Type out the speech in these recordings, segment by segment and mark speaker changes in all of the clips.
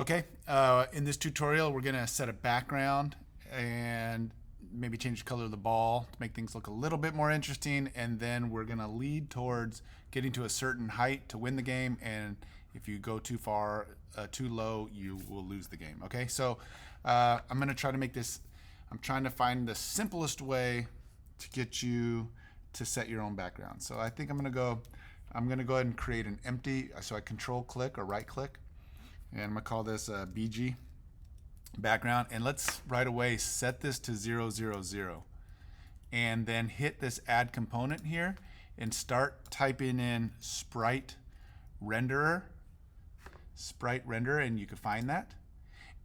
Speaker 1: Okay, in this tutorial, we're gonna set a background and maybe change the color of the ball to make things look a little bit more interesting. And then we're gonna lead towards getting to a certain height to win the game. And if you go too far, too low, you will lose the game. Okay, so I'm gonna try to make this, I'm trying to find the simplest way to get you to set your own background. So I think I'm gonna go ahead and create an empty, so I control click or right click. And I'm gonna call this BG background. And let's right away set this to 0, 0, 0. And then hit this add component here and start typing in sprite renderer, and you can find that.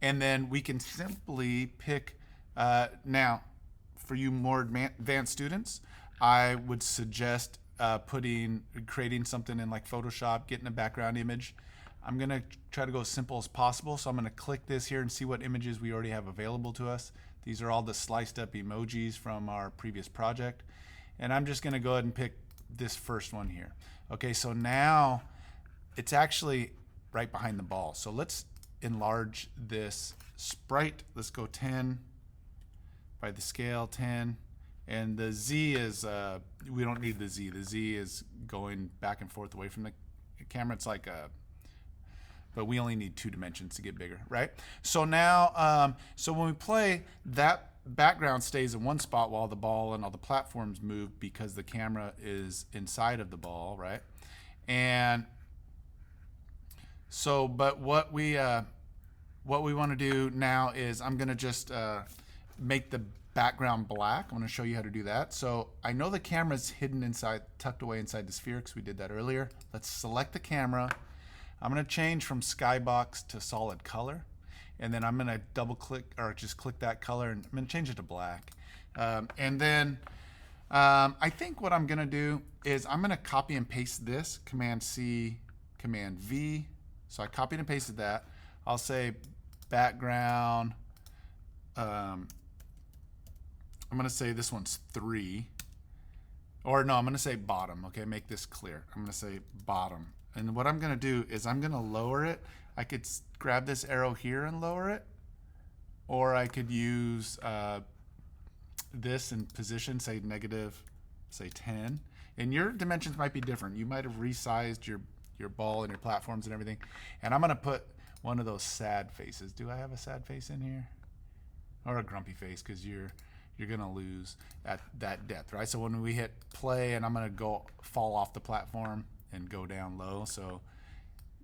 Speaker 1: And then we can simply pick, now for you more advanced students, I would suggest creating something in like Photoshop, getting a background image. I'm gonna try to go as simple as possible. So I'm gonna click this here and see what images we already have available to us. These are all the sliced up emojis from our previous project. And I'm just gonna go ahead and pick this first one here. Okay, so now it's actually right behind the ball. So let's enlarge this sprite. Let's go 10 by the scale, 10. And the Z is, we don't need the Z. The Z is going back and forth away from the camera. It's like but we only need 2 dimensions to get bigger, right? So now, so when we play, that background stays in one spot while the ball and all the platforms move because the camera is inside of the ball, right? And so, but what we want to do now is I'm gonna just make the background black. I'm gonna show you how to do that. So I know the camera's hidden inside, tucked away inside the sphere because we did that earlier. Let's select the camera. I'm going to change from skybox to solid color, and then I'm going to double click or just click that color, and I'm going to change it to black. And then I think what I'm going to do is I'm going to copy and paste this, Command C, Command V. So I copied and pasted that. I'll say background. I'm going to say this one's 3. Or no, I'm going to say bottom. Okay, make this clear. I'm going to say bottom. And what I'm going to do is I'm going to lower it. I could grab this arrow here and lower it. Or I could use this in position, say negative, say 10. And your dimensions might be different. You might have resized your ball and your platforms and everything. And I'm going to put one of those sad faces. Do I have a sad face in here? Or a grumpy face, because you're going to lose at that depth, right? So when we hit play, and I'm going to go fall off the platform and go down low, so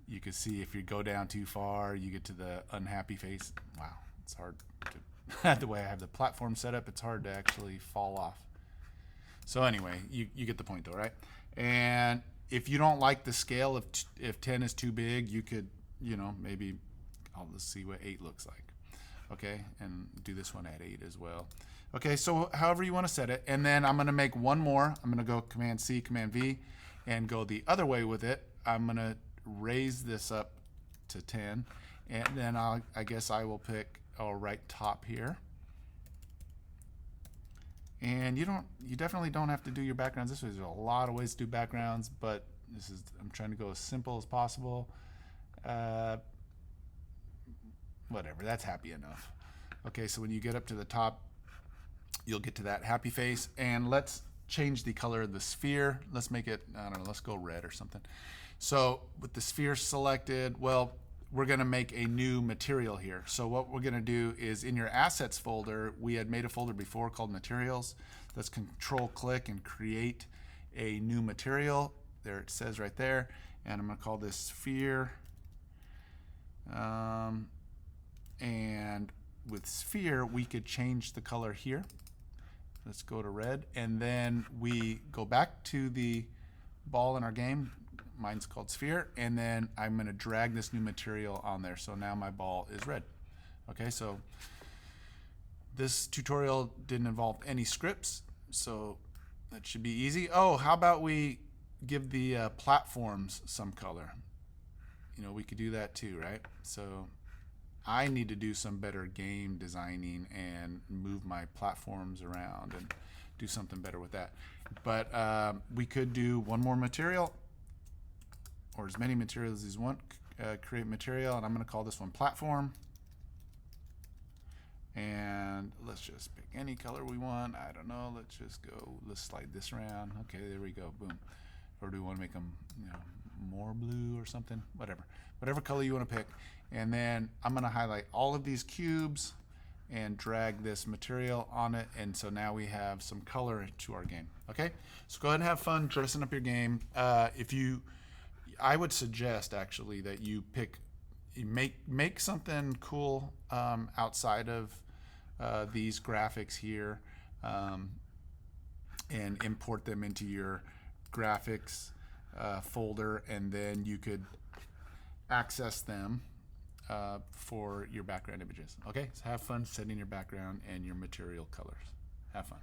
Speaker 1: you can see if you go down too far, you get to the unhappy face. Wow, it's hard to the way I have the platform set up, it's hard to actually fall off. So anyway, you get the point though, right? And if you don't like the scale, if 10 is too big, you could, maybe let's see what 8 looks like. Okay, and do this one at 8 as well. Okay, so however you want to set it, and then I'm going to make one more. I'm going to go Command C, Command V, and go the other way with it. I'm going to raise this up to 10, and then I guess I will pick our right top here. And you definitely don't have to do your backgrounds this way. There's a lot of ways to do backgrounds, but I'm trying to go as simple as possible. Whatever, that's happy enough. Okay, so when you get up to the top, you'll get to that happy face. And let's change the color of the sphere. Let's make it, I don't know, let's go red or something. So with the sphere selected, well, we're going to make a new material here. So what we're going to do is in your assets folder, we had made a folder before called materials. Let's control click and create a new material. There it says right there. And I'm going to call this sphere. And with sphere, we could change the color here. Let's go to red, and then we go back to the ball in our game. Mine's called sphere, and then I'm going to drag this new material on there. So now my ball is red. Okay, so this tutorial didn't involve any scripts, so that should be easy. Oh, how about we give the platforms some color? We could do that too, right? So I need to do some better game designing and move my platforms around and do something better with that. But we could do one more material or as many materials as you want. create material, and I'm going to call this one platform. And let's just pick any color we want. I don't know. Let's just go. Let's slide this around. Okay, there we go. Boom. Or do we want to make them, more blue or something? Whatever color you want to pick. And then I'm going to highlight all of these cubes and drag this material on it. And so now we have some color to our game. Okay, so go ahead and have fun dressing up your game. I would suggest actually that you make something cool outside of these graphics here, and import them into your graphics folder, and then you could access them for your background images. Okay, so have fun setting your background and your material colors. Have fun.